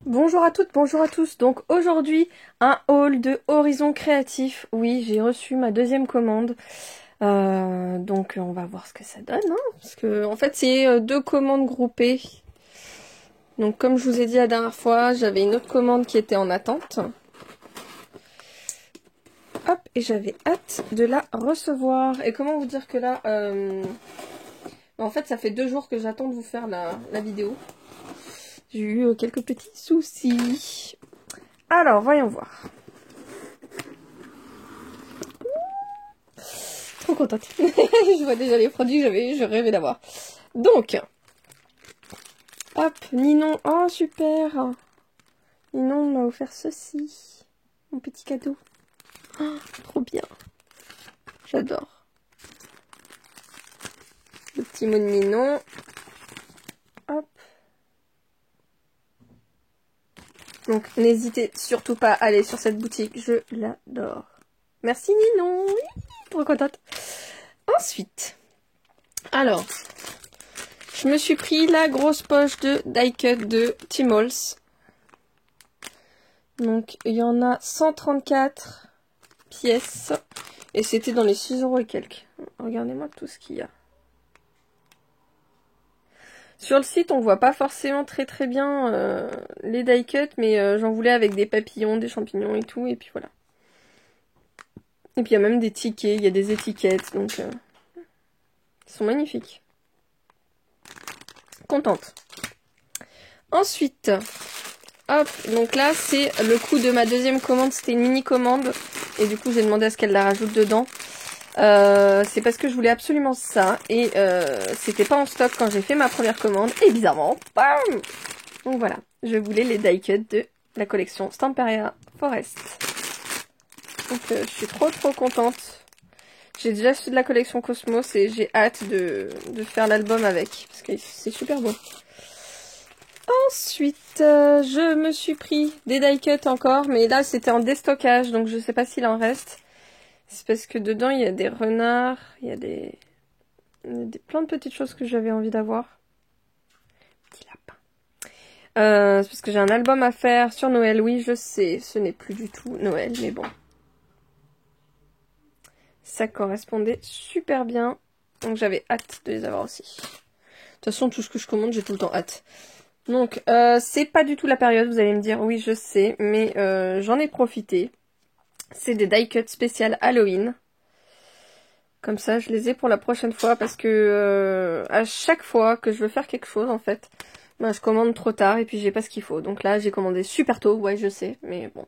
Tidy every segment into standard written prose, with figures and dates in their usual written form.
Bonjour à toutes, bonjour à tous. Donc aujourd'hui, un haul de Horizon Créatif. Oui, j'ai reçu ma deuxième commande. Donc on va voir ce que ça donne. Parce que en fait, c'est deux commandes groupées. Donc comme je vous ai dit la dernière fois, j'avais une autre commande qui était en attente. Hop, et j'avais hâte de la recevoir. Et comment vous dire que là... en fait, ça fait 2 jours que j'attends de vous faire la vidéo. J'ai eu quelques petits soucis. Alors, voyons voir. Trop contente. Je vois déjà les produits que je rêvais d'avoir. Donc, hop, Ninon. Oh, super. Ninon m'a offert ceci. Mon petit cadeau. Oh, trop bien. J'adore. Le petit mot de Ninon. Hop. Donc, n'hésitez surtout pas à aller sur cette boutique. Je l'adore. Merci Ninon. Oui, trop contente. Ensuite, alors, je me suis pris la grosse poche de die cut de Tmall. Donc, il y en a 134 pièces. Et c'était dans les 6 € et quelques. Regardez-moi tout ce qu'il y a. Sur le site, on voit pas forcément très bien les die cut, mais j'en voulais avec des papillons, des champignons et tout, et puis voilà. Et puis il y a même des tickets, il y a des étiquettes, donc ils sont magnifiques. Contente. Ensuite, hop, donc là c'est le coup de ma deuxième commande, c'était une mini commande, et du coup j'ai demandé à ce qu'elle la rajoute dedans. C'est parce que je voulais absolument ça, et c'était pas en stock quand j'ai fait ma première commande, et bizarrement, bam! Donc voilà, je voulais les die cut de la collection Stamperia Forest. Donc je suis trop contente. J'ai déjà acheté de la collection Cosmos et j'ai hâte de faire l'album avec, parce que c'est super beau. Ensuite, je me suis pris des die cut encore, mais là c'était en déstockage, donc je sais pas s'il en reste. C'est parce que dedans il y a des renards, il y a plein de petites choses que j'avais envie d'avoir. Petit lapin. C'est parce que j'ai un album à faire sur Noël, oui je sais, ce n'est plus du tout Noël, mais bon. Ça correspondait super bien, donc j'avais hâte de les avoir aussi. De toute façon, tout ce que je commande, j'ai tout le temps hâte. Donc, c'est pas du tout la période, vous allez me dire, oui je sais, mais j'en ai profité. C'est des die cut spéciales Halloween. Comme ça, je les ai pour la prochaine fois, parce que à chaque fois que je veux faire quelque chose, en fait, ben, je commande trop tard et puis j'ai pas ce qu'il faut. Donc là, j'ai commandé super tôt, ouais je sais, mais bon,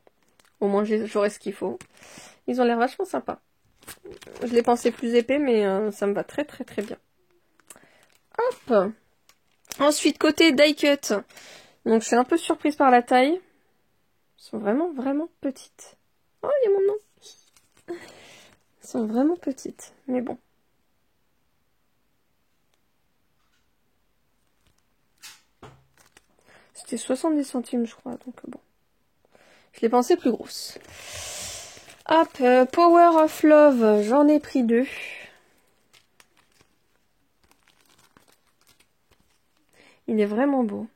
au moins j'aurai ce qu'il faut. Ils ont l'air vachement sympas. Je les pensais plus épais, mais ça me va très bien. Hop. Ensuite, côté die cut. Donc, je suis un peu surprise par la taille. Elles sont vraiment petites. Oh, il y a mon nom. Elles sont vraiment petites, mais bon. C'était 70 centimes, je crois, donc bon. Je les pensais plus grosses. Hop, Power of Love, j'en ai pris 2. Il est vraiment beau.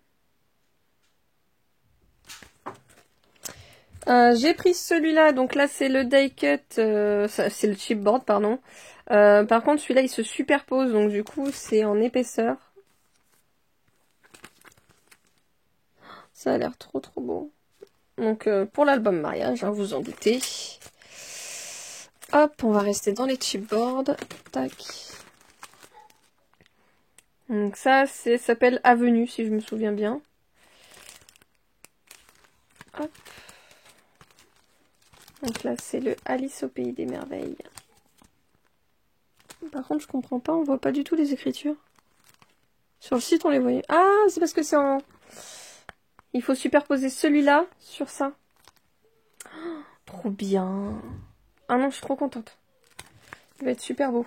J'ai pris celui-là, donc là c'est le die cut, c'est le chipboard, pardon. Par contre celui-là il se superpose, donc du coup c'est en épaisseur. Ça a l'air trop beau. Donc pour l'album mariage, hein, vous en doutez. Hop, on va rester dans les chipboards. Tac. Donc ça s'appelle Avenue, si je me souviens bien. Hop. Donc là c'est le Alice au pays des merveilles. Par contre je comprends pas, on voit pas du tout les écritures. Sur le site on les voyait. Ah, c'est parce que c'est en... Il faut superposer celui-là sur ça. Oh, trop bien. Ah non, je suis trop contente. Il va être super beau.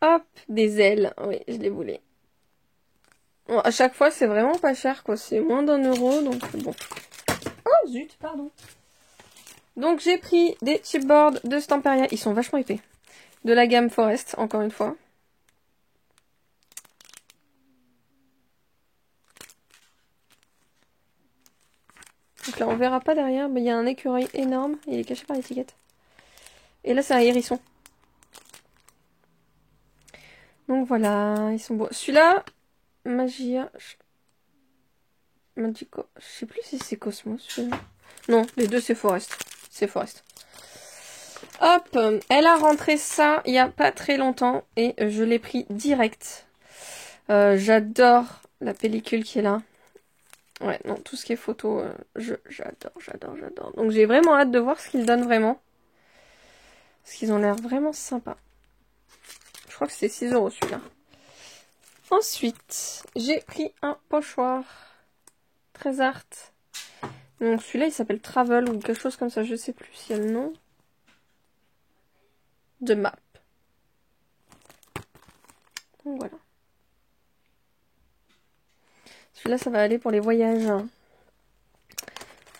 Hop, des ailes. Oui, je les voulais. Bon, à chaque fois, c'est vraiment pas cher, quoi. C'est moins d'1 €, donc bon. Oh, zut, pardon. Donc, j'ai pris des chipboards de Stamperia. Ils sont vachement épais. De la gamme Forest, encore une fois. Donc là, on verra pas derrière, mais il y a un écureuil énorme. Il est caché par l'étiquette. Et là, c'est un hérisson. Donc voilà, ils sont beaux. Celui-là, Magia... Magico... Je sais plus si c'est Cosmos, celui-là. Non, les deux, c'est Forest. C'est Forest. Hop, elle a rentré ça il y a pas très longtemps. Et je l'ai pris direct. J'adore la pellicule qui est là. Ouais, non, tout ce qui est photo, j'adore. Donc j'ai vraiment hâte de voir ce qu'ils donnent vraiment. Parce qu'ils ont l'air vraiment sympas. Je crois que c'est 6 € celui-là. Ensuite, j'ai pris un pochoir. Très art. Donc celui-là, il s'appelle Travel ou quelque chose comme ça. Je sais plus s'il y a le nom. De map. Donc voilà. Celui-là, ça va aller pour les voyages.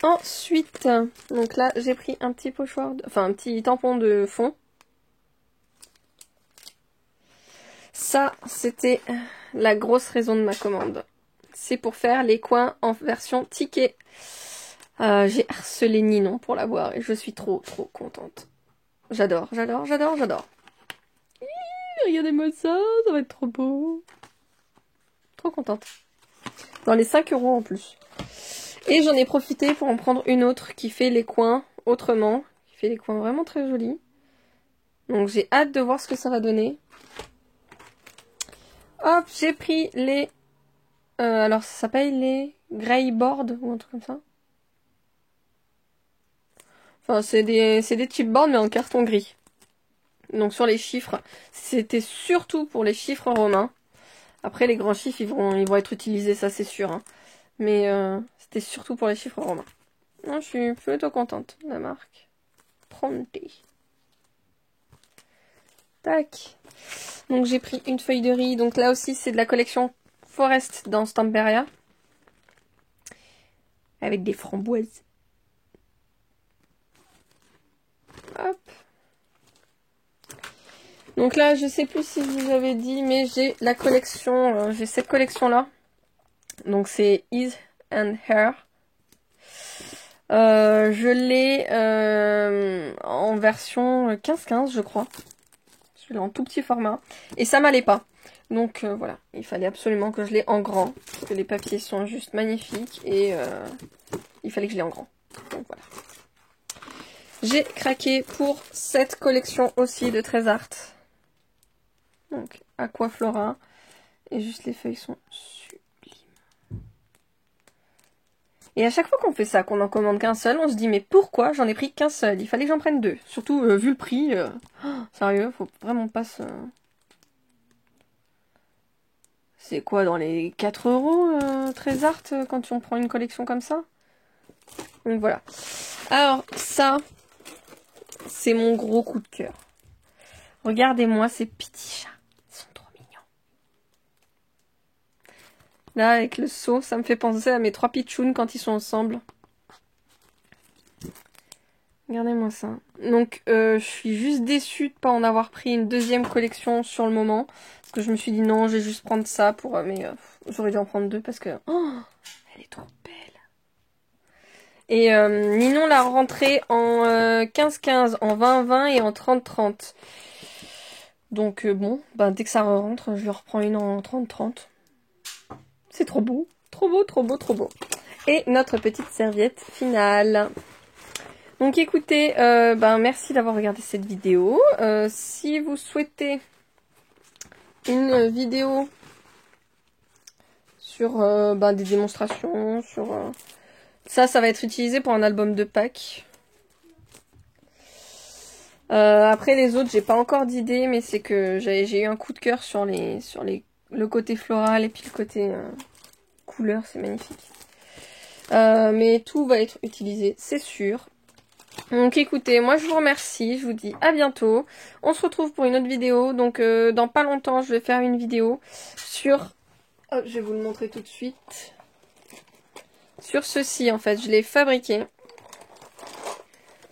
Ensuite, donc là, j'ai pris un petit pochoir, enfin un petit tampon de fond. Ça, c'était la grosse raison de ma commande. C'est pour faire les coins en version ticket. J'ai harcelé Ninon pour l'avoir et je suis trop contente. J'adore. Regardez-moi ça, ça va être trop beau. Trop contente. Dans les 5 € en plus. Et j'en ai profité pour en prendre une autre qui fait les coins autrement. Qui fait les coins vraiment très jolis. Donc j'ai hâte de voir ce que ça va donner. Hop, j'ai pris les... alors ça s'appelle les Grey Board ou un truc comme ça. Enfin c'est des chipboards mais en carton gris. Donc sur les chiffres, c'était surtout pour les chiffres romains. Après les grands chiffres ils vont être utilisés, ça c'est sûr. Hein. Mais c'était surtout pour les chiffres romains. Non, je suis plutôt contente de la marque. Pronte. Tac. Donc j'ai pris une feuille de riz. Donc là aussi c'est de la collection Forest dans Stamperia. Avec des framboises. Hop. Donc là je sais plus si je vous avais dit mais j'ai la collection, j'ai cette collection là. Donc c'est Ease and Hair. Je l'ai en version 15-15 je crois. Je l'ai en tout petit format. Et ça m'allait pas. Donc voilà, il fallait absolument que je l'ai en grand. Parce que les papiers sont juste magnifiques. Et il fallait que je l'ai en grand. Donc voilà. J'ai craqué pour cette collection aussi de Trésart. Donc Aquaflora. Et juste les feuilles sont sublimes. Et à chaque fois qu'on fait ça, qu'on en commande qu'un seul, on se dit mais pourquoi j'en ai pris qu'un seul? Il fallait que j'en prenne deux. Surtout vu le prix. Sérieux, faut vraiment pas se... C'est quoi dans les 4 € Trésart quand on prend une collection comme ça? Donc voilà. Alors ça, c'est mon gros coup de cœur. Regardez-moi ces petits chats. Ils sont trop mignons. Là, avec le seau, ça me fait penser à mes 3 pitchouns quand ils sont ensemble. Regardez-moi ça. Donc, je suis juste déçue de pas en avoir pris une deuxième collection sur le moment. Parce que je me suis dit non, je vais juste prendre ça pour... mais j'aurais dû en prendre deux parce que... Oh, elle est trop belle. Et Ninon l'a rentrée en 15-15, en 20-20 et en 30-30. Donc bon, bah, dès que ça rentre, je lui reprends une en 30-30. C'est trop beau. Trop beau. Et notre petite serviette finale. Donc écoutez, merci d'avoir regardé cette vidéo. Si vous souhaitez une vidéo sur des démonstrations, sur ça va être utilisé pour un album de Pâques. Après les autres, j'ai pas encore d'idée, mais c'est que j'ai eu un coup de cœur sur le côté floral et puis le côté couleur, c'est magnifique. Mais tout va être utilisé, c'est sûr. Donc écoutez, moi je vous remercie, je vous dis à bientôt. On se retrouve pour une autre vidéo. Donc dans pas longtemps, je vais faire une vidéo sur... Oh, je vais vous le montrer tout de suite. Sur ceci en fait, je l'ai fabriqué.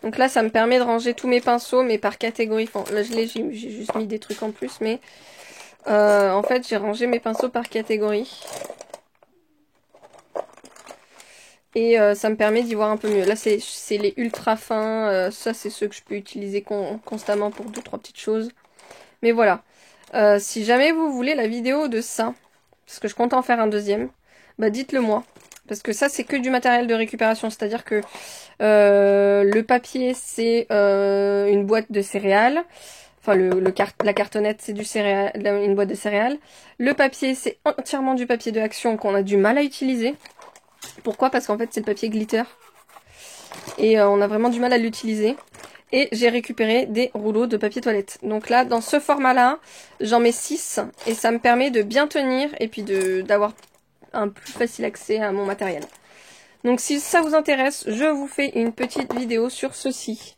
Donc là, ça me permet de ranger tous mes pinceaux, mais par catégorie. Enfin, là, j'ai juste mis des trucs en plus, mais en fait, j'ai rangé mes pinceaux par catégorie. Et ça me permet d'y voir un peu mieux. Là, c'est les ultra fins. Ça, c'est ceux que je peux utiliser constamment pour 2-3 petites choses. Mais voilà. Si jamais vous voulez la vidéo de ça, parce que je compte en faire un deuxième, bah dites-le moi. Parce que ça, c'est que du matériel de récupération. C'est-à-dire que le papier, c'est une boîte de céréales. Enfin, la cartonnette, c'est une boîte de céréales. Le papier, c'est entièrement du papier de Action qu'on a du mal à utiliser. Pourquoi? Parce qu'en fait, c'est le papier glitter. Et on a vraiment du mal à l'utiliser. Et j'ai récupéré des rouleaux de papier toilette. Donc là, dans ce format-là, j'en mets 6. Et ça me permet de bien tenir et puis d'avoir un plus facile accès à mon matériel. Donc si ça vous intéresse, je vous fais une petite vidéo sur ceci.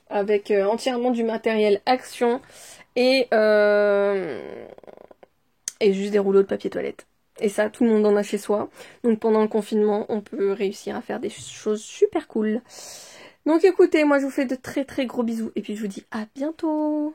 Avec entièrement du matériel Action et juste des rouleaux de papier toilette. Et ça, tout le monde en a chez soi. Donc pendant le confinement, on peut réussir à faire des choses super cool. Donc écoutez, moi je vous fais de très très gros bisous. Et puis je vous dis à bientôt.